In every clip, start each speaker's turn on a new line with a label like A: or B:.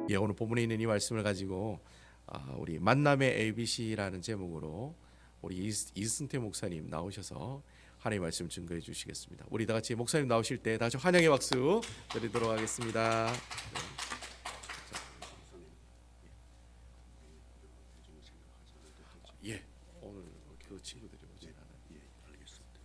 A: 예, 오늘 본문에 있는 이 말씀을 가지고 우리 만남의 ABC라는 제목으로 우리 이승태 목사님 나오셔서 하나님의 말씀 증거해 주시겠습니다. 우리 다 같이 목사님 나오실 때 다 같이 환영의 박수 드리도록 하겠습니다. 예, 오늘 그 친구들이 오지 않아요. 예, 알겠습니다.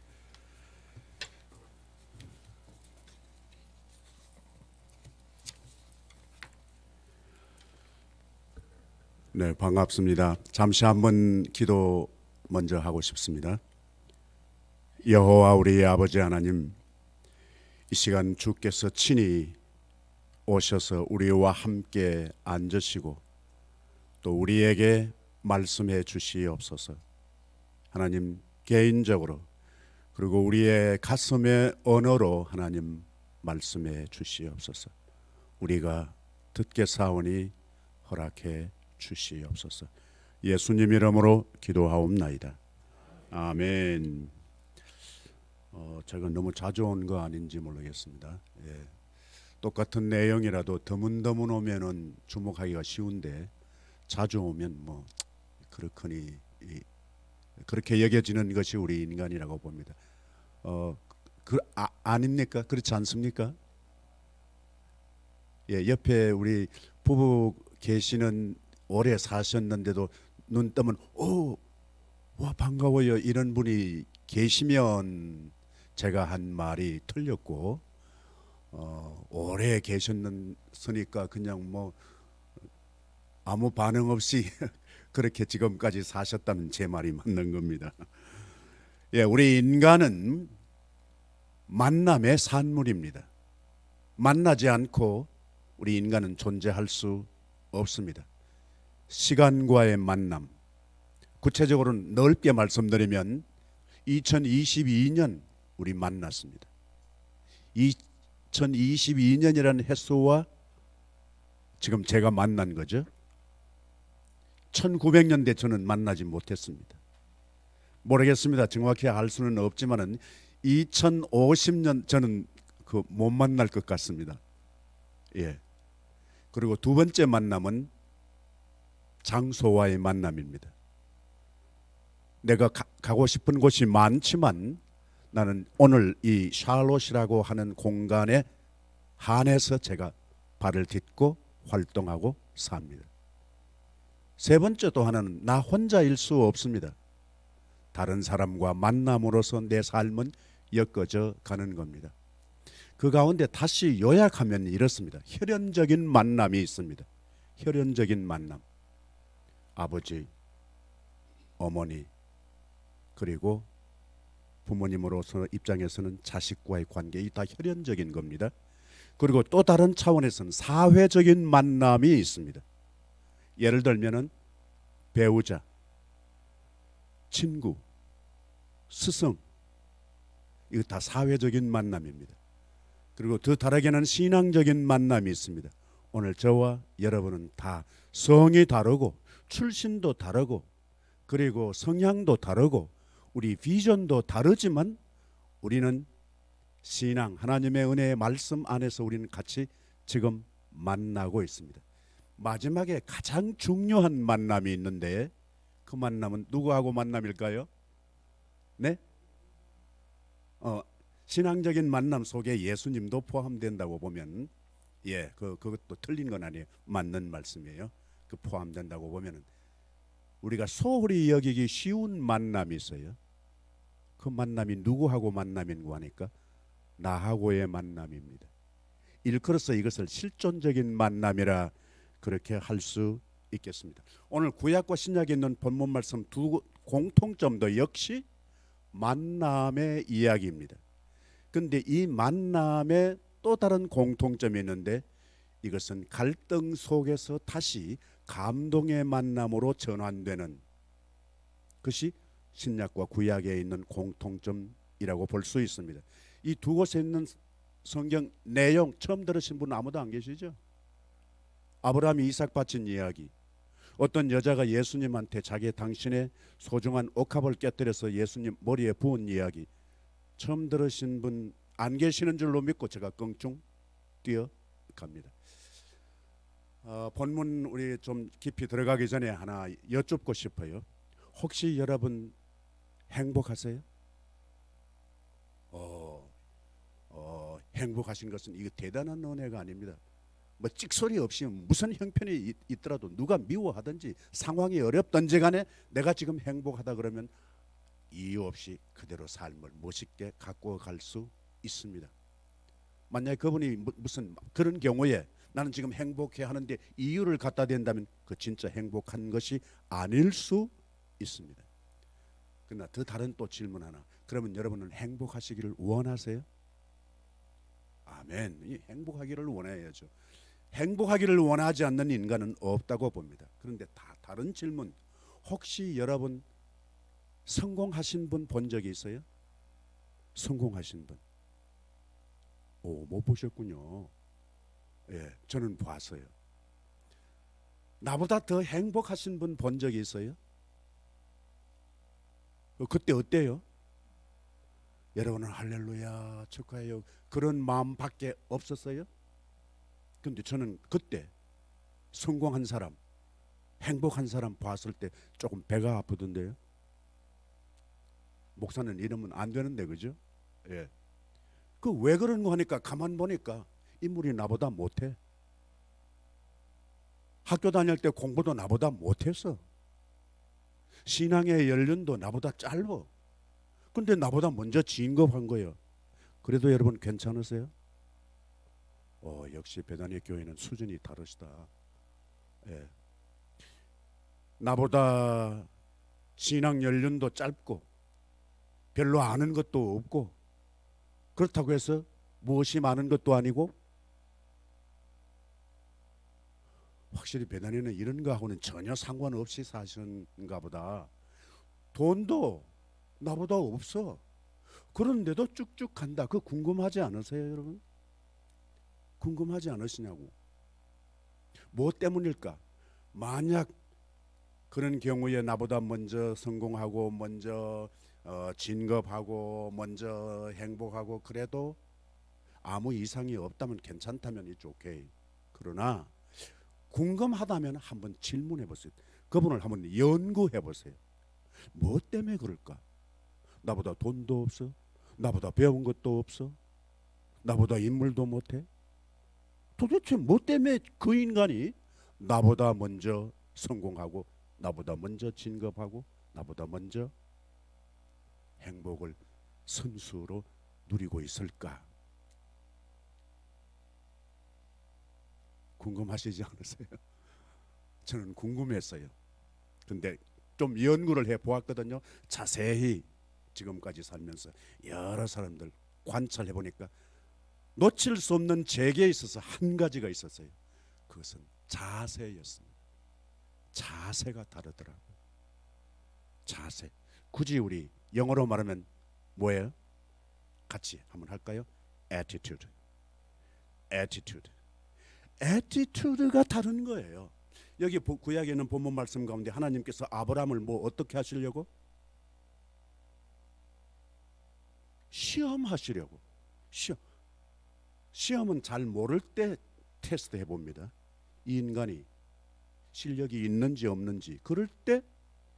B: 네, 반갑습니다. 잠시 한번 기도 먼저 하고 싶습니다. 여호와 우리 아버지 하나님, 이 시간 주께서 친히 오셔서 우리와 함께 앉으시고 또 우리에게 말씀해 주시옵소서. 하나님, 개인적으로 그리고 우리의 가슴의 언어로 하나님 말씀해 주시옵소서. 우리가 듣게 사오니 허락해 주시옵소서. 예수님 이름으로 기도하옵나이다. 아멘. 제가 너무 자주 온 거 아닌지 모르겠습니다. 예. 똑같은 내용이라도 드문드문 오면은 주목하기가 쉬운데 자주 오면 뭐 그렇게 여겨지는 것이 우리 인간이라고 봅니다. 아닙니까? 그렇지 않습니까? 예, 옆에 우리 부부 계시는 오래 사셨는데도 눈 뜨면 와 반가워요 이런 분이 계시면 제가 한 말이 틀렸고 오래 계셨으니까 그냥 뭐 아무 반응 없이 그렇게 지금까지 사셨다면 제 말이 맞는 겁니다. 예, 우리 인간은 만남의 산물입니다. 만나지 않고 우리 인간은 존재할 수 없습니다. 시간과의 만남, 구체적으로는 넓게 말씀드리면 2022년 우리 만났습니다. 2022년이라는 횟수와 지금 제가 만난 거죠. 1900년대 저는 만나지 못했습니다. 모르겠습니다. 정확히 알 수는 없지만은 2050년 저는 못 만날 것 같습니다. 예. 그리고 두 번째 만남은 장소와의 만남입니다. 내가 가고 싶은 곳이 많지만 나는 오늘 이 샬롯이라고 하는 공간에 한해서 제가 발을 딛고 활동하고 삽니다. 세 번째 또 하나는 나 혼자일 수 없습니다. 다른 사람과 만남으로써 내 삶은 엮어져 가는 겁니다. 그 가운데 다시 요약하면 이렇습니다. 혈연적인 만남이 있습니다. 혈연적인 만남. 아버지, 어머니, 그리고 부모님으로서 입장에서는 자식과의 관계, 이 다 혈연적인 겁니다. 그리고 또 다른 차원에서는 사회적인 만남이 있습니다. 예를 들면은 배우자, 친구, 스승, 이거 다 사회적인 만남입니다. 그리고 더 다르게는 신앙적인 만남이 있습니다. 오늘 저와 여러분은 다 성이 다르고 출신도 다르고 그리고 성향도 다르고 우리 비전도 다르지만 우리는 신앙, 하나님의 은혜의 말씀 안에서 우리는 같이 지금 만나고 있습니다. 마지막에 가장 중요한 만남이 있는데 그 만남은 누구하고 만남일까요? 네? 신앙적인 만남 속에 예수님도 포함된다고 보면 그것도 틀린 건 아니에요. 맞는 말씀이에요. 그 포함된다고 보면은 우리가 소홀히 여기기 쉬운 만남이 있어요. 그 만남이 누구하고 만남인고 하니까 나하고의 만남입니다. 일컬어서 이것을 실존적인 만남이라 그렇게 할 수 있겠습니다. 오늘 구약과 신약에 있는 본문 말씀 두 공통점도 역시 만남의 이야기입니다. 그런데 이 만남에 또 다른 공통점이 있는데 이것은 갈등 속에서 다시 감동의 만남으로 전환되는 것이 신약과 구약에 있는 공통점이라고 볼 수 있습니다. 이 두 곳에 있는 성경 내용 처음 들으신 분 아무도 안 계시죠? 아브라함이 이삭 바친 이야기, 어떤 여자가 예수님한테 당신의 소중한 옥합을 깨뜨려서 예수님 머리에 부은 이야기 처음 들으신 분 안 계시는 줄로 믿고 제가 껑충 뛰어갑니다. 본문 우리 좀 깊이 들어가기 전에 하나 여쭙고 싶어요. 혹시 여러분 행복하세요? 행복하신 것은 이거 대단한 은혜가 아닙니다. 뭐 찍소리 없이 무슨 형편이 있더라도 누가 미워하든지 상황이 어렵든지 간에 내가 지금 행복하다 그러면 이유 없이 그대로 삶을 멋있게 갖고 갈 수 있습니다. 만약에 그분이 무슨 그런 경우에 나는 지금 행복해 하는데 이유를 갖다 댄다면 그 진짜 행복한 것이 아닐 수 있습니다. 그러나 더 다른 또 질문 하나. 그러면 여러분은 행복하시기를 원하세요? 아멘. 이 행복하기를 원해야죠. 행복하기를 원하지 않는 인간은 없다고 봅니다. 그런데 다른 질문. 혹시 여러분 성공하신 분 본 적이 있어요? 성공하신 분. 못 보셨군요. 예, 저는 봤어요. 나보다 더 행복하신 분 본 적이 있어요? 그때 어때요? 여러분은 할렐루야 축하해요 그런 마음밖에 없었어요? 근데 저는 그때 성공한 사람, 행복한 사람 봤을 때 조금 배가 아프던데요. 목사는 이러면 안 되는데, 그죠? 예. 그 왜 그런 거 하니까 가만 보니까 인물이 나보다 못해. 학교 다닐 때 공부도 나보다 못했어. 신앙의 연륜도 나보다 짧어. 근데 나보다 먼저 진급한 거예요. 그래도 여러분 괜찮으세요? 역시 베다니 교회는 수준이 다르시다. 예. 나보다 신앙 연륜도 짧고 별로 아는 것도 없고 그렇다고 해서 무엇이 많은 것도 아니고 확실히 베다니는 이런 거하고는 전혀 상관없이 사시는가 보다. 돈도 나보다 없어. 그런데도 쭉쭉 간다. 그거 궁금하지 않으세요, 여러분? 궁금하지 않으시냐고. 뭐 때문일까? 만약 그런 경우에 나보다 먼저 성공하고 먼저 진급하고 먼저 행복하고 그래도 아무 이상이 없다면 괜찮다면 it's okay. 그러나 궁금하다면 한번 질문해 보세요. 그분을 한번 연구해 보세요. 뭐 때문에 그럴까? 나보다 돈도 없어? 나보다 배운 것도 없어? 나보다 인물도 못해? 도대체 뭐 때문에 그 인간이 나보다 먼저 성공하고 나보다 먼저 진급하고 나보다 먼저 행복을 선수로 누리고 있을까? 궁금하시지 않으세요? 저는 궁금했어요. 근데 좀 연구를 해 보았거든요. 자세히 지금까지 살면서 여러 사람들 관찰해 보니까 놓칠 수 없는 제게에 있어서 한 가지가 있었어요. 그것은 자세였습니다. 자세가 다르더라고요. 자세. 굳이 우리 영어로 말하면 뭐예요? 같이 한번 할까요? attitude. attitude. attitude가 다른 거예요. 여기 구약에는 본문 말씀 가운데 하나님께서 아브라함을 뭐 어떻게 하시려고? 시험하시려고. 시험은 잘 모를 때 테스트 해봅니다. 이 인간이 실력이 있는지 없는지 그럴 때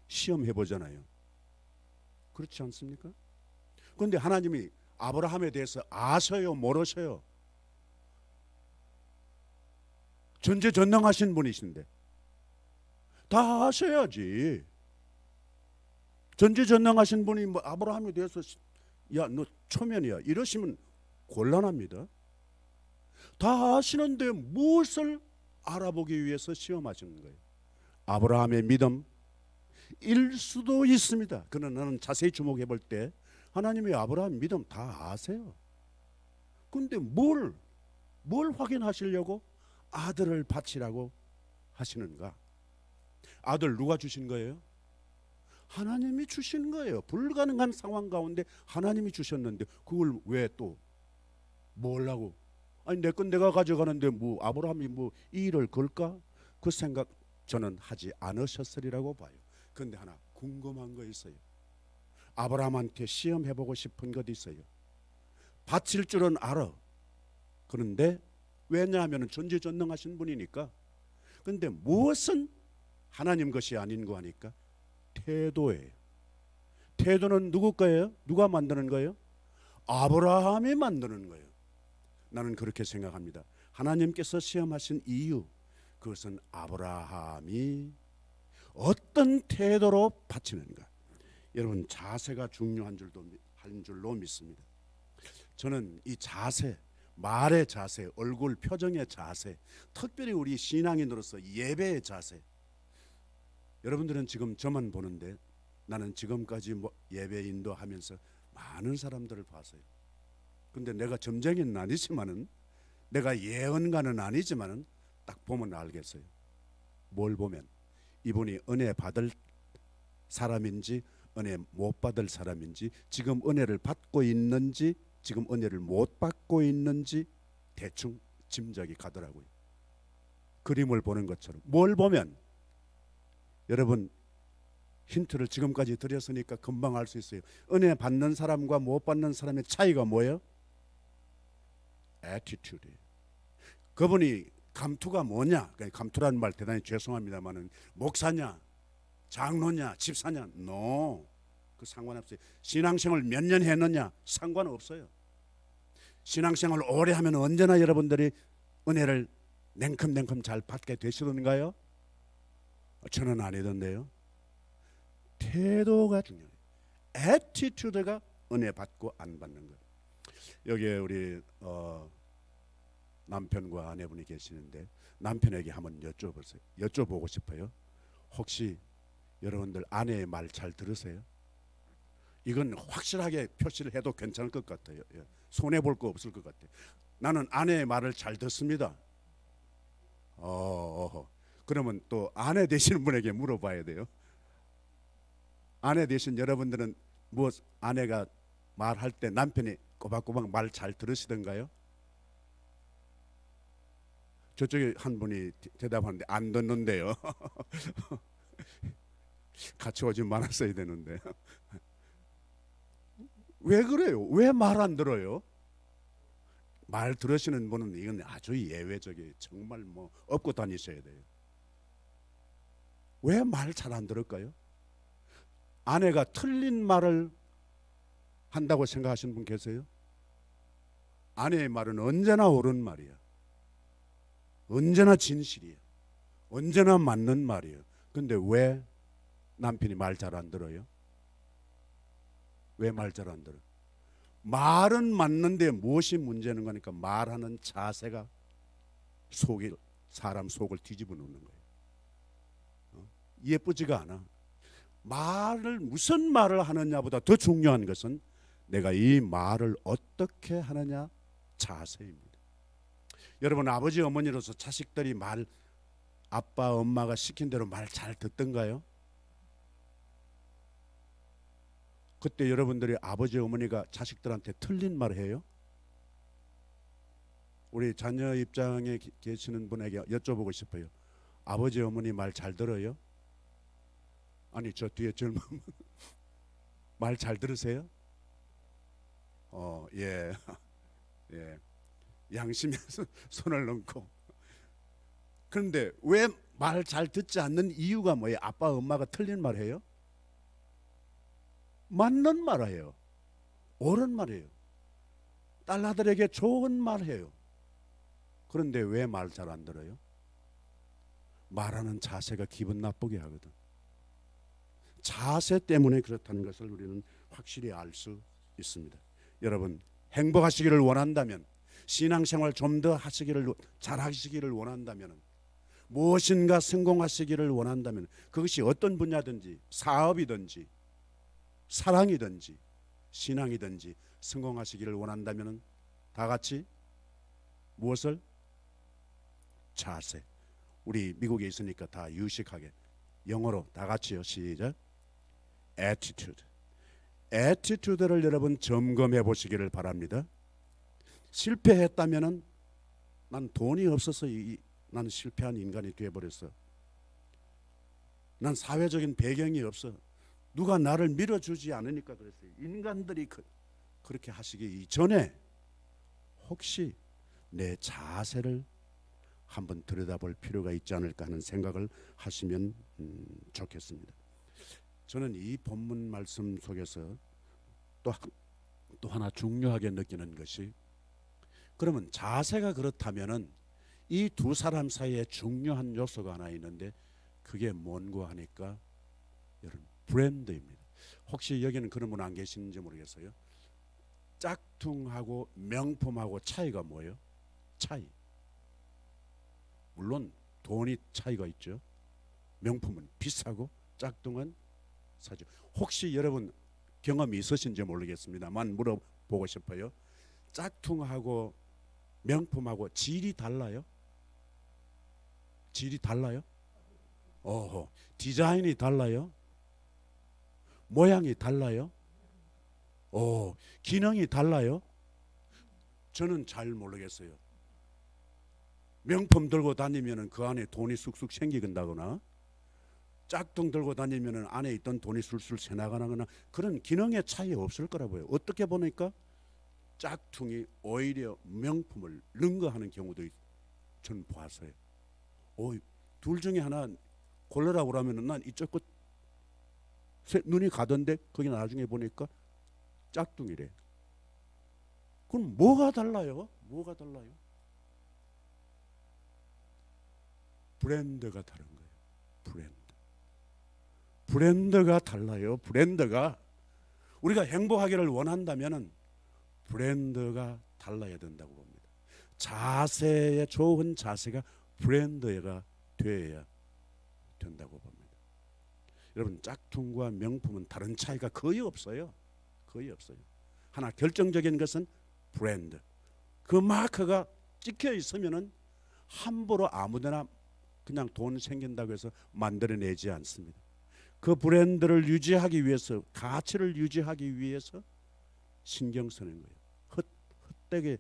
B: 시험해 보잖아요. 그렇지 않습니까? 그런데 하나님이 아브라함에 대해서 아셔요, 모르셔요? 전지전능하신 분이신데 다 아셔야지. 전지전능하신 분이 뭐 아브라함에 대해서 야, 너 초면이야 이러시면 곤란합니다. 다 아시는데 무엇을 알아보기 위해서 시험하시는 거예요? 아브라함의 믿음 일 수도 있습니다. 그러나 나는 자세히 주목해 볼 때 하나님의 아브라함 믿음 다 아세요. 근데 뭘 확인하시려고 아들을 바치라고 하시는가? 아들 누가 주신 거예요? 하나님이 주신 거예요. 불가능한 상황 가운데 하나님이 주셨는데 그걸 왜 또 뭐라고? 아니 내 건 내가 가져가는데 뭐 아브라함이 뭐 이 일을 걸까? 그 생각 저는 하지 않으셨으리라고 봐요. 그런데 하나 궁금한 거 있어요. 아브라함한테 시험해보고 싶은 것 있어요. 바칠 줄은 알아. 그런데 왜냐하면 전지전능하신 분이니까 근데 무엇은 하나님 것이 아닌 거 하니까 태도예요. 태도는 누구 거예요? 누가 만드는 거예요? 아브라함이 만드는 거예요. 나는 그렇게 생각합니다. 하나님께서 시험하신 이유, 그것은 아브라함이 어떤 태도로 바치는가. 여러분, 자세가 중요한 줄로 믿습니다. 저는 이 자세, 말의 자세, 얼굴 표정의 자세, 특별히 우리 신앙인으로서 예배의 자세. 여러분들은 지금 저만 보는데 나는 지금까지 예배 인도하면서 많은 사람들을 봤어요. 근데 내가 점쟁이는 아니지만은, 내가 예언가는 아니지만은 딱 보면 알겠어요. 뭘 보면 이분이 은혜 받을 사람인지 은혜 못 받을 사람인지, 지금 은혜를 받고 있는지 지금 은혜를 못 받고 있는지 대충 짐작이 가더라고요. 그림을 보는 것처럼. 뭘 보면, 여러분 힌트를 지금까지 드렸으니까 금방 알 수 있어요. 은혜 받는 사람과 못 받는 사람의 차이가 뭐예요? attitude. 그분이 감투가 뭐냐? 감투라는 말 대단히 죄송합니다만은 목사냐, 장로냐, 집사냐? No. 그 상관없어요. 신앙생활 몇 년 했느냐? 상관없어요. 신앙생활 오래 하면 언제나 여러분들이 은혜를 냉큼냉큼 잘 받게 되시던가요? 저는 아니던데요. 태도가 중요해요. 애티튜드가 은혜 받고 안 받는 거예요. 여기에 우리 남편과 아내분이 계시는데 남편에게 한번 여쭤보고 싶어요. 혹시 여러분들 아내의 말 잘 들으세요? 이건 확실하게 표시를 해도 괜찮을 것 같아요. 손해 볼 거 없을 것 같아요. 나는 아내의 말을 잘 듣습니다. 그러면 또 아내 되시는 분에게 물어봐야 돼요. 아내 되신 여러분들은 아내가 말할 때 남편이 꼬박꼬박 말 잘 들으시던가요? 저쪽에 한 분이 대답하는데 안 듣는데요. 같이 오지 말았어야 되는데. 왜 그래요? 왜 말 안 들어요? 말 들으시는 분은 이건 아주 예외적이에요. 정말 업고 다니셔야 돼요. 왜 말 잘 안 들을까요? 아내가 틀린 말을 한다고 생각하시는 분 계세요? 아내의 말은 언제나 옳은 말이야. 언제나 진실이야. 언제나 맞는 말이에요. 근데 왜 남편이 말 잘 안 들어요? 왜 말 잘 안 들어요? 말은 맞는데 무엇이 문제는 거니까 말하는 자세가 사람 속을 뒤집어 놓는 거예요. 예쁘지가 않아. 무슨 말을 하느냐보다 더 중요한 것은 내가 이 말을 어떻게 하느냐 자세입니다. 여러분, 아버지 어머니로서 자식들이 아빠 엄마가 시킨 대로 말 잘 듣던가요? 그때 여러분들이 아버지 어머니가 자식들한테 틀린 말 해요? 우리 자녀 입장에 계시는 분에게 여쭤보고 싶어요. 아버지 어머니 말 잘 들어요? 아니, 저 뒤에 젊은 말 잘 들으세요? 예. 예. 양심에 손을 얹고. 그런데 왜 말 잘 듣지 않는 이유가 뭐예요? 아빠 엄마가 틀린 말 해요? 맞는 말 해요. 옳은 말이에요. 딸아들에게 좋은 말 해요. 그런데 왜 말 잘 안 들어요? 말하는 자세가 기분 나쁘게 하거든. 자세 때문에 그렇다는 것을 우리는 확실히 알 수 있습니다. 여러분, 행복하시기를 원한다면, 신앙생활 좀 더 잘 하시기를 원한다면, 무엇인가 성공하시기를 원한다면, 그것이 어떤 분야든지, 사업이든지 사랑이든지 신앙이든지 성공하시기를 원한다면 다 같이 무엇을? 자세. 우리 미국에 있으니까 다 유식하게 영어로 다 같이요. 시작. attitude. attitude를 여러분 점검해 보시기를 바랍니다. 실패했다면은 난 돈이 없어서 난 실패한 인간이 되어버렸어. 난 사회적인 배경이 없어. 누가 나를 밀어주지 않으니까 그랬어요. 인간들이 그렇게 하시기 이전에 혹시 내 자세를 한번 들여다볼 필요가 있지 않을까 하는 생각을 하시면 좋겠습니다. 저는 이 본문 말씀 속에서 또 하나 중요하게 느끼는 것이, 그러면 자세가 그렇다면은 이 두 사람 사이에 중요한 요소가 하나 있는데 그게 뭔고 하니까 여러분 브랜드입니다. 혹시 여기는 그런 분 안 계시는지 모르겠어요. 짝퉁하고 명품하고 차이가 뭐예요? 차이. 물론 돈이 차이가 있죠. 명품은 비싸고 짝퉁은 싸죠. 혹시 여러분 경험이 있으신지 모르겠습니다만 물어보고 싶어요. 짝퉁하고 명품하고 질이 달라요? 질이 달라요? 어허. 디자인이 달라요? 모양이 달라요? 기능이 달라요? 저는 잘 모르겠어요. 명품 들고 다니면은 그 안에 돈이 쑥쑥 생기건다거나, 짝퉁 들고 다니면은 안에 있던 돈이 술술 새나가거나, 그런 기능의 차이 없을 거라 보여요. 어떻게 보니까 짝퉁이 오히려 명품을 능가하는 경우도 저는 보았어요. 둘 중에 하나 골라라고 그러면은 난 이쪽 것 눈이 가던데 거기 나중에 보니까 짝퉁이래. 그럼 뭐가 달라요? 뭐가 달라요? 브랜드가 다른 거예요. 브랜드가 달라요. 브랜드가. 우리가 행복하기를 원한다면은 브랜드가 달라야 된다고 봅니다. 자세의 좋은 자세가 브랜드가 되어야 된다고 봅니다. 여러분 짝퉁과 명품은 다른 차이가 거의 없어요. 거의 없어요. 하나 결정적인 것은 브랜드. 그 마크가 찍혀 있으면은 함부로 아무데나 그냥 돈 생긴다고 해서 만들어내지 않습니다. 그 브랜드를 유지하기 위해서, 가치를 유지하기 위해서 신경 쓰는 거예요. 헛되게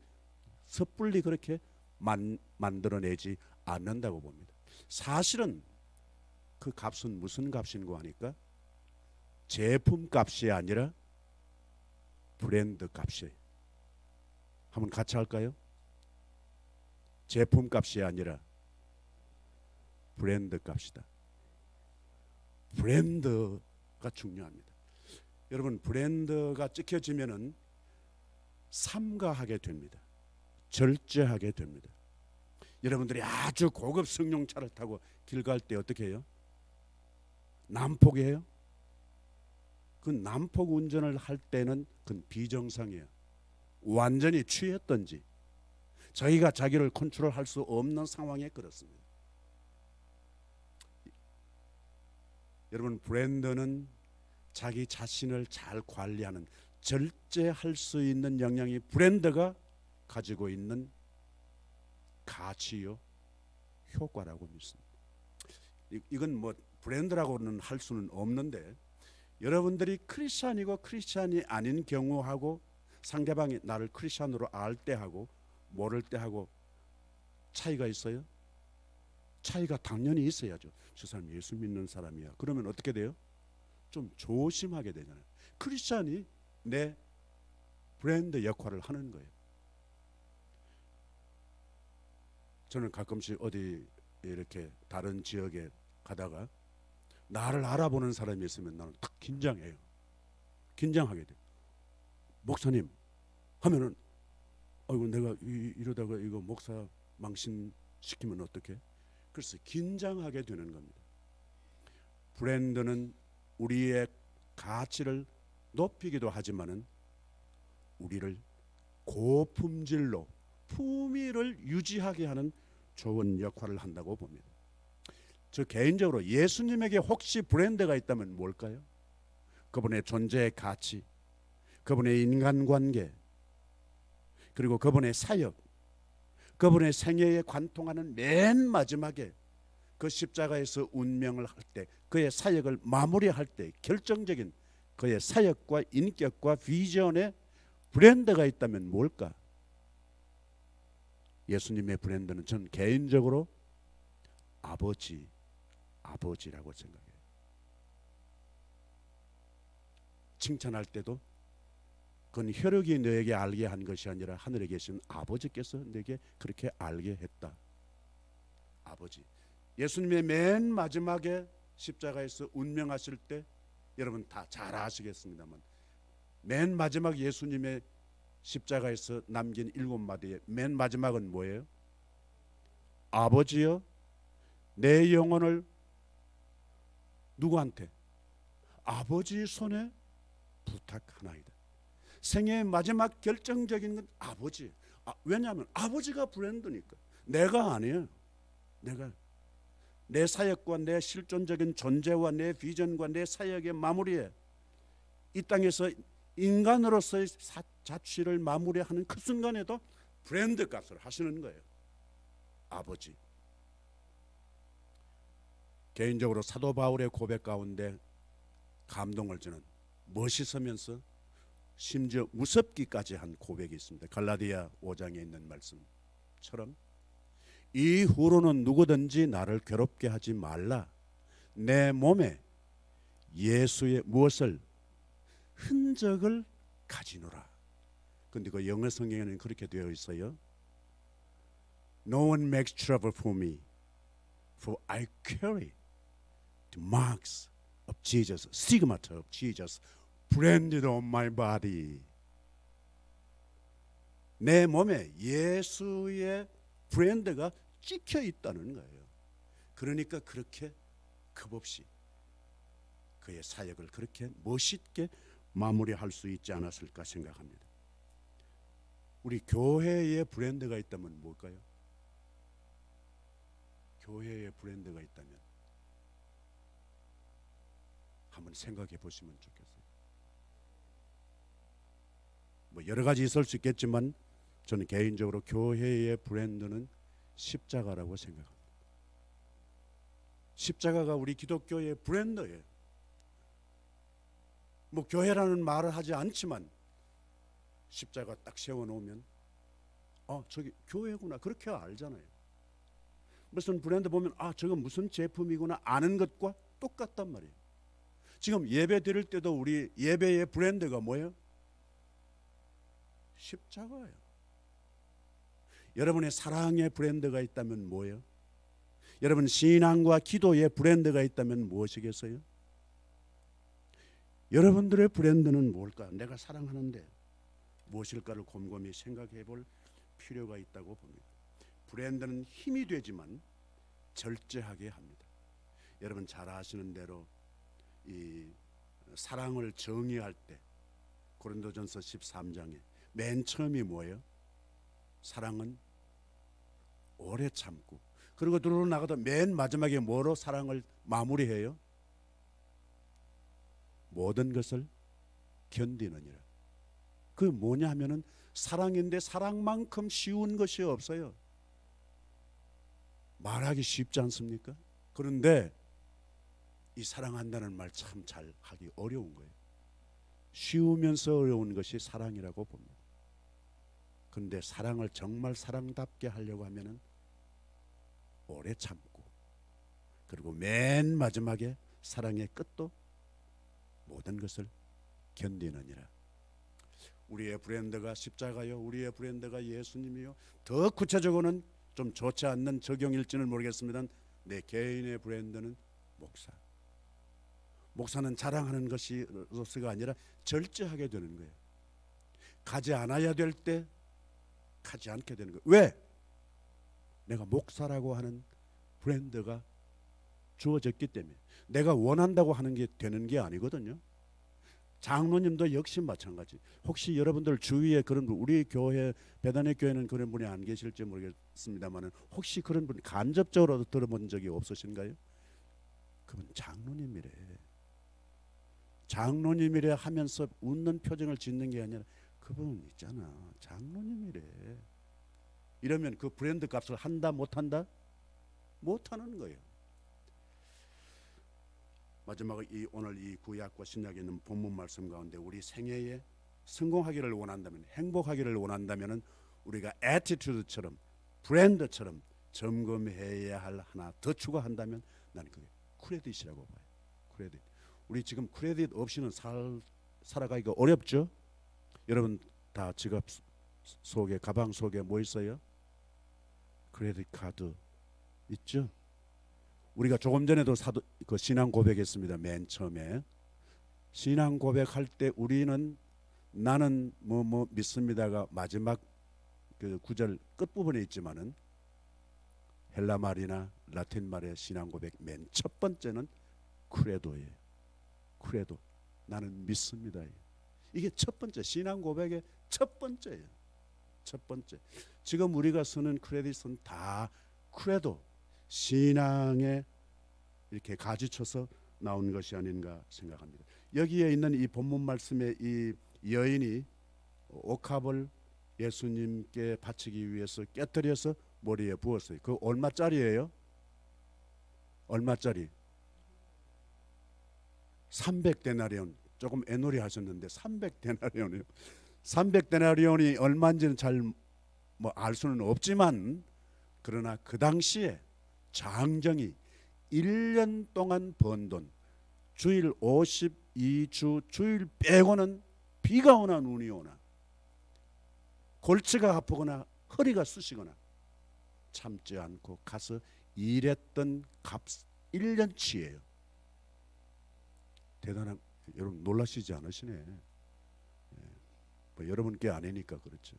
B: 섣불리 그렇게 만들어내지 않는다고 봅니다. 사실은 그 값은 무슨 값인고 하니까 제품 값이 아니라 브랜드 값이에요. 한번 같이 할까요? 제품 값이 아니라 브랜드 값이다. 브랜드가 중요합니다. 여러분 브랜드가 찍혀지면은 삼가하게 됩니다. 절제하게 됩니다. 여러분들이 아주 고급 승용차를 타고 길 갈 때 어떻게 해요? 난폭이에요? 그 난폭 운전을 할 때는 그건 비정상이에요. 완전히 취했던지 자기가 자기를 컨트롤할 수 없는 상황에 그렇습니다. 여러분 브랜드는 자기 자신을 잘 관리하는, 절제할 수 있는 역량이 브랜드가 가지고 있는 가치요 효과라고 믿습니다. 이건 뭐 브랜드라고는 할 수는 없는데, 여러분들이 크리스찬이고 크리스찬이 아닌 경우하고 상대방이 나를 크리스찬으로 알 때하고 모를 때하고 차이가 있어요? 차이가 당연히 있어야죠. 저 사람 예수 믿는 사람이야. 그러면 어떻게 돼요? 좀 조심하게 되잖아요. 크리스찬이 내 브랜드 역할을 하는 거예요. 저는 가끔씩 어디 이렇게 다른 지역에 가다가 나를 알아보는 사람이 있으면 나는 딱 긴장해요. 긴장하게 돼요. 목사님 하면은 아이고 내가 이러다가 이거 목사 망신시키면 어떡해? 그래서 긴장하게 되는 겁니다. 브랜드는 우리의 가치를 높이기도 하지만은 우리를 고품질로 품위를 유지하게 하는 좋은 역할을 한다고 봅니다. 저 개인적으로 예수님에게 혹시 브랜드가 있다면 뭘까요? 그분의 존재의 가치, 그분의 인간관계, 그리고 그분의 사역, 그분의 생애에 관통하는 맨 마지막에 그 십자가에서 운명을 할 때, 그의 사역을 마무리할 때 결정적인 그의 사역과 인격과 비전에 브랜드가 있다면 뭘까? 예수님의 브랜드는 전 개인적으로 아버지라고 생각해요. 칭찬할 때도 그건 혈육이 너에게 알게 한 것이 아니라 하늘에 계신 아버지께서 내게 그렇게 알게 했다. 아버지. 예수님의 맨 마지막에 십자가에서 운명하실 때 여러분 다 잘 아시겠습니다만 맨 마지막 예수님의 십자가에서 남긴 7마디의 맨 마지막은 뭐예요? 아버지여 내 영혼을 누구한테? 아버지 손에 부탁하나이다. 생애의 마지막 결정적인 건 아버지. 왜냐하면 아버지가 브랜드니까. 내가 아니에요. 내가 내 사역과 내 실존적인 존재와 내 비전과 내 사역의 마무리에 이 땅에서 인간으로서의 자취를 마무리하는 그 순간에도 브랜드 값을 하시는 거예요. 아버지. 개인적으로 사도 바울의 고백 가운데 감동을 주는 멋있으면서 심지어 무섭기까지 한 고백이 있습니다. 갈라디아 5장에 있는 말씀처럼 이후로는 누구든지 나를 괴롭게 하지 말라. 내 몸에 예수의 무엇을 흔적을 가지노라. 근데 그 영어 성경에는 그렇게 되어 있어요. No one makes trouble for me, for I carry the marks of Jesus, stigmata of Jesus, branded on my body. 내 몸에 예수의 브랜드가 찍혀 있다는 거예요. 그러니까 그렇게 겁없이 그의 사역을 그렇게 멋있게 마무리할 수 있지 않았을까 생각합니다. 우리 교회에 브랜드가 있다면 뭘까요? 교회에 브랜드가 있다면 한번 생각해 보시면 좋겠어요. 뭐 여러 가지 있을 수 있겠지만 저는 개인적으로 교회의 브랜드는 십자가라고 생각합니다. 십자가가 우리 기독교의 브랜드예요. 뭐 교회라는 말을 하지 않지만 십자가 딱 세워놓으면 저기 교회구나 그렇게 알잖아요. 무슨 브랜드 보면 저건 무슨 제품이구나 아는 것과 똑같단 말이에요. 지금 예배 드릴 때도 우리 예배의 브랜드가 뭐예요? 십자가예요. 여러분의 사랑의 브랜드가 있다면 뭐예요? 여러분 신앙과 기도의 브랜드가 있다면 무엇이겠어요? 여러분들의 브랜드는 뭘까? 내가 사랑하는데 무엇일까를 곰곰이 생각해 볼 필요가 있다고 봅니다. 브랜드는 힘이 되지만 절제하게 합니다. 여러분 잘 아시는 대로 이 사랑을 정의할 때 고린도전서 13장에 맨 처음이 뭐예요? 사랑은 오래 참고, 그리고 들어 나가다 맨 마지막에 뭐로 사랑을 마무리해요? 모든 것을 견디느니라. 그 뭐냐 하면은 사랑인데 사랑만큼 쉬운 것이 없어요. 말하기 쉽지 않습니까? 그런데 이 사랑한다는 말 참 잘 하기 어려운 거예요. 쉬우면서 어려운 것이 사랑이라고 봅니다. 그런데 사랑을 정말 사랑답게 하려고 하면은 오래 참고, 그리고 맨 마지막에 사랑의 끝도 모든 것을 견디느니라. 우리의 브랜드가 십자가요, 우리의 브랜드가 예수님이요. 더 구체적으로는 좀 좋지 않는 적용일지는 모르겠습니다. 내 개인의 브랜드는 목사. 목사는 자랑하는 것이로서가 아니라 절제하게 되는 거예요. 가지 않아야 될 때 가지 않게 되는 거예요. 왜? 내가 목사라고 하는 브랜드가 주어졌기 때문에. 내가 원한다고 하는 게 되는 게 아니거든요. 장로님도 역시 마찬가지. 혹시 여러분들 주위에 그런 분, 우리 교회 배단의 교회는 그런 분이 안 계실지 모르겠습니다만 혹시 그런 분 간접적으로 들어본 적이 없으신가요? 그분 장로님이래. 장로님이래 하면서 웃는 표정을 짓는 게 아니라 그분 있잖아, 장로님이래. 이러면 그 브랜드 값을 한다 못한다? 못하는 거예요. 마지막으로 오늘 이 구약과 신약에 있는 본문 말씀 가운데 우리 생애에 성공하기를 원한다면, 행복하기를 원한다면 우리가 애티튜드처럼, 브랜드처럼 점검해야 할 하나 더 추가한다면 나는 그게 크레딧이라고 봐요. 크레딧. 우리 지금 크레딧 없이는 살아가기가 어렵죠. 여러분 다 지갑 속에, 가방 속에 뭐 있어요? 크레딧 카드, 있죠. 우리가 조금 전에도 사도 그 신앙 고백했습니다. 맨 처음에 신앙 고백할 때 우리는 나는 뭐 믿습니다가 마지막 그 구절 끝부분에 있지만은 헬라 말이나 라틴 말의 신앙 고백 맨 첫 번째는 크레도예요. 크레도. 나는 믿습니다. 이게 첫 번째 신앙 고백의 첫 번째예요. 첫 번째. 지금 우리가 쓰는 크레딧은 다 크레도 신앙에 이렇게 가지쳐서 나온 것이 아닌가 생각합니다. 여기에 있는 이 본문 말씀의 이 여인이 옥합을 예수님께 바치기 위해서 깨뜨려서 머리에 부었어요. 그 얼마짜리예요? 얼마짜리? 300데나리온. 조금 애놀이 하셨는데 300데나리온이요. 300데나리온이 얼마인지는 잘 뭐 알 수는 없지만 그러나 그 당시에 장정이 1년 동안 번 돈, 주일 52주 주일 빼고는 비가 오나 눈이 오나 골치가 아프거나 허리가 쑤시거나 참지 않고 가서 일했던 값 1년치예요. 대단한, 여러분 놀라시지 않으시네. 뭐 여러분께 아니니까 그렇죠.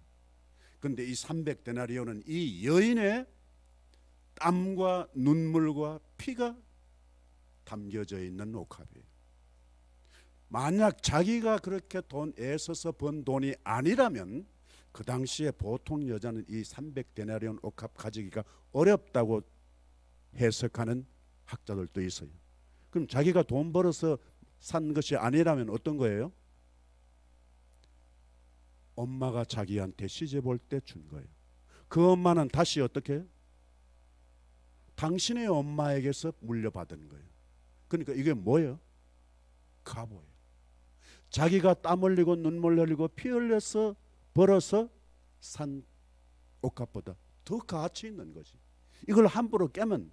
B: 근데 이 300데나리온은 이 여인의 땀과 눈물과 피가 담겨져 있는 옥합이에요. 만약 자기가 그렇게 돈 애써서 번 돈이 아니라면 그 당시에 보통 여자는 이 300데나리온 옥합 가지기가 어렵다고 해석하는 학자들도 있어요. 그럼 자기가 돈 벌어서 산 것이 아니라면 어떤 거예요? 엄마가 자기한테 시집 올 때 준 거예요. 그 엄마는 다시 어떻게 해요? 당신의 엄마에게서 물려받은 거예요. 그러니까 이게 뭐예요? 가보예요. 자기가 땀 흘리고 눈물 흘리고 피 흘려서 벌어서 산 옥합보다 더 가치 있는 거지. 이걸 함부로 깨면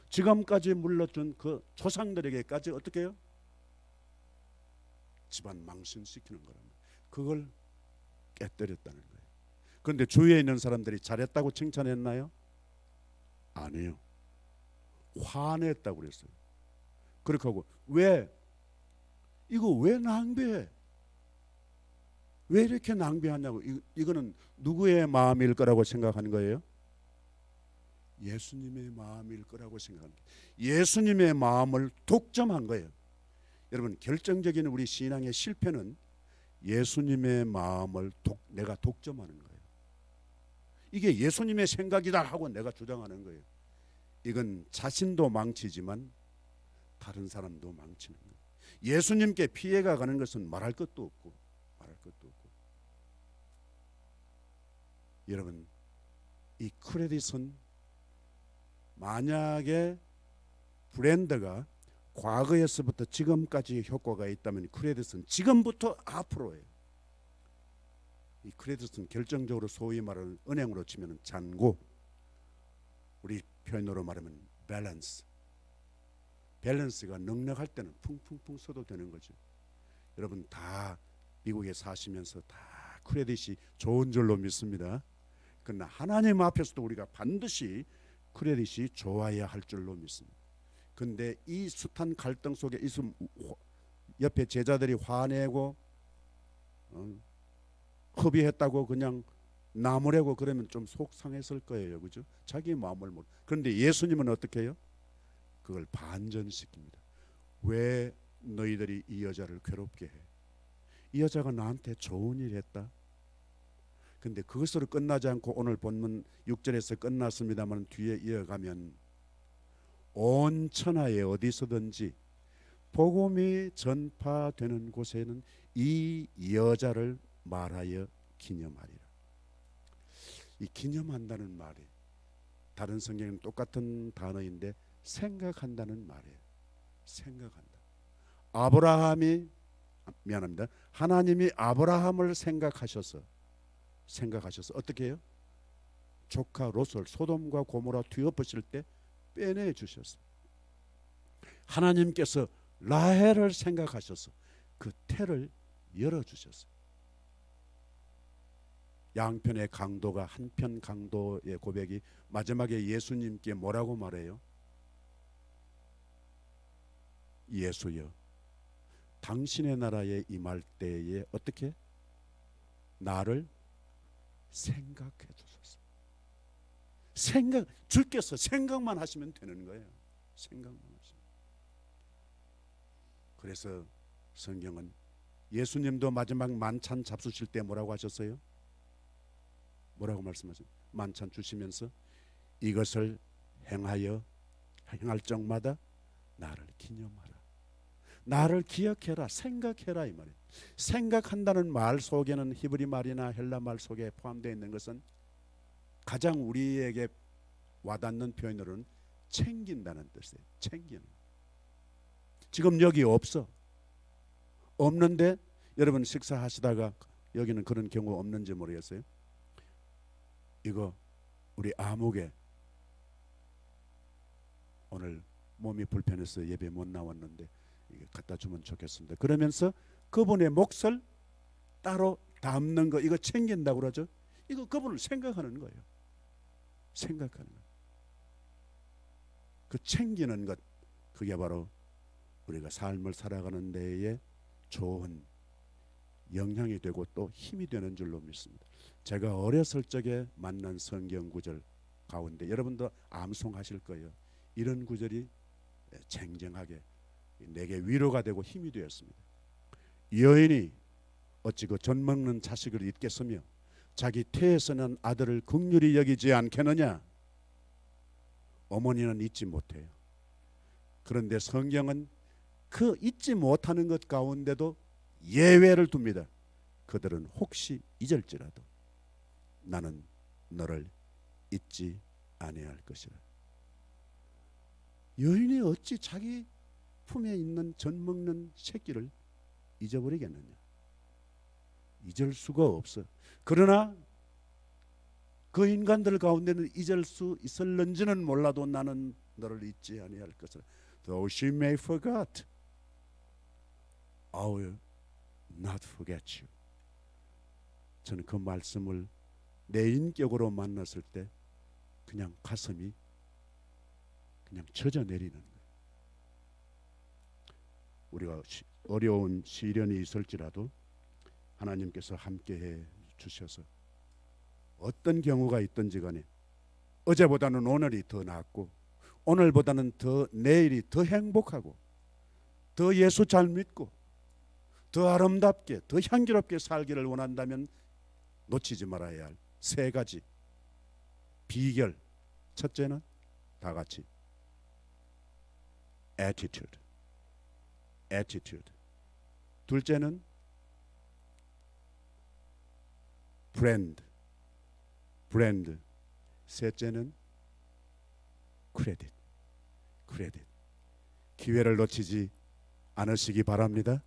B: 지금까지 물려준 그 조상들에게까지 어떻게 해요? 집안 망신시키는 거랍니다. 그걸 깨뜨렸다는 거예요. 그런데 주위에 있는 사람들이 잘했다고 칭찬했나요? 아니요. 화냈다고 그랬어요. 그렇게 하고 왜 이거 왜 낭비해? 왜 이렇게 낭비하냐고. 이거는 누구의 마음일 거라고 생각하는 거예요? 예수님의 마음일 거라고 생각합니다. 예수님의 마음을 독점한 거예요. 여러분 결정적인 우리 신앙의 실패는 예수님의 마음을 내가 독점하는 거예요. 이게 예수님의 생각이다 하고 내가 주장하는 거예요. 이건 자신도 망치지만 다른 사람도 망치는 거예요. 예수님께 피해가 가는 것은 말할 것도 없고 말할 것도 없고. 여러분 이 크레딧은 만약에 브랜드가 과거에서부터 지금까지 효과가 있다면 크레딧은 지금부터 앞으로예요. 이 크레딧은 결정적으로 소위 말하는 은행으로 치면 잔고, 우리 표현으로 말하면 밸런스가 넉넉할 때는 풍풍풍 써도 되는 거죠. 여러분 다 미국에 사시면서 다 크레딧이 좋은 줄로 믿습니다. 그러나 하나님 앞에서도 우리가 반드시 크레딧이 좋아야 할 줄로 믿습니다. 근데 이 숱한 갈등 속에 있음 옆에 제자들이 화내고 협의했다고 그냥 나무래고 그러면 좀 속상했을 거예요. 그죠? 자기 마음을 모르. 그런데 예수님은 어떻게 해요? 그걸 반전시킵니다. 왜 너희들이 이 여자를 괴롭게 해? 이 여자가 나한테 좋은 일 했다. 근데 그것으로 끝나지 않고 오늘 본문 6절에서 끝났습니다만 뒤에 이어가면 온 천하에 어디서든지 복음이 전파되는 곳에는 이 여자를 말하여 기념하리라. 이 기념한다는 말이 다른 성경은 똑같은 단어인데 생각한다는 말이에요. 생각한다. 하나님이 아브라함을 생각하셔서 어떻게 해요? 조카 롯을 소돔과 고모라 뒤엎으실 때 빼내 주셨어요. 하나님께서 라헬을 생각하셔서 그 태를 열어 주셨어요. 양편의 강도가 한편 강도의 고백이 마지막에 예수님께 뭐라고 말해요? 예수여, 당신의 나라에 임할 때에 어떻게 나를 생각해 주소서. 주께서 생각만 하시면 되는 거예요. 생각만 하시면. 그래서 성경은 예수님도 마지막 만찬 잡수실 때 뭐라고 하셨어요? 뭐라고 말씀하셨어요? 만찬 주시면서 이것을 행할 적마다 나를 기념하라. 나를 기억해라, 생각해라 이 말이에요. 생각한다는 말 속에는 히브리 말이나 헬라 말 속에 포함되어 있는 것은 가장 우리에게 와닿는 표현으로는 챙긴다는 뜻이에요. 챙기는. 지금 여기 없는데 여러분 식사하시다가 여기는 그런 경우 없는지 모르겠어요. 이거 우리 아무개 오늘 몸이 불편해서 예배 못 나왔는데 이게 갖다 주면 좋겠습니다. 그러면서 그분의 몫을 따로 담는 거, 이거 챙긴다고 그러죠. 이거 그분을 생각하는 거예요. 생각하는 거. 그 챙기는 것, 그게 바로 우리가 삶을 살아가는 데에 좋은 영향이 되고 또 힘이 되는 줄로 믿습니다. 제가 어렸을 적에 만난 성경 구절 가운데 여러분도 암송하실 거예요. 이런 구절이 쟁쟁하게 내게 위로가 되고 힘이 되었습니다. 여인이 어찌 그 젖 먹는 자식을 잊겠으며 자기 태에서는 아들을 긍휼히 여기지 않겠느냐. 어머니는 잊지 못해요. 그런데 성경은 그 잊지 못하는 것 가운데도 예외를 둡니다. 그들은 혹시 잊을지라도 나는 너를 잊지 아니할 것이라. 여인이 어찌 자기 품에 있는 젖 먹는 새끼를 잊어버리겠느냐. 잊을 수가 없어. 그러나 그 인간들 가운데는 잊을 수 있을는지는 몰라도 나는 너를 잊지 아니할 것이라. Though she may forget, I will not forget you. 저는 그 말씀을 내 인격으로 만났을 때 그냥 가슴이 그냥 젖어내리는 거예요. 우리가 어려운 시련이 있을지라도 하나님께서 함께해 주셔서 어떤 경우가 있든지 간에 어제보다는 오늘이 더 낫고 오늘보다는 더 내일이 더 행복하고 더 예수 잘 믿고 더 아름답게 더 향기롭게 살기를 원한다면 놓치지 말아야 할 세 가지 비결. 첫째는 다 같이 attitude. 둘째는 brand. 셋째는 credit. 기회를 놓치지 않으시기 바랍니다.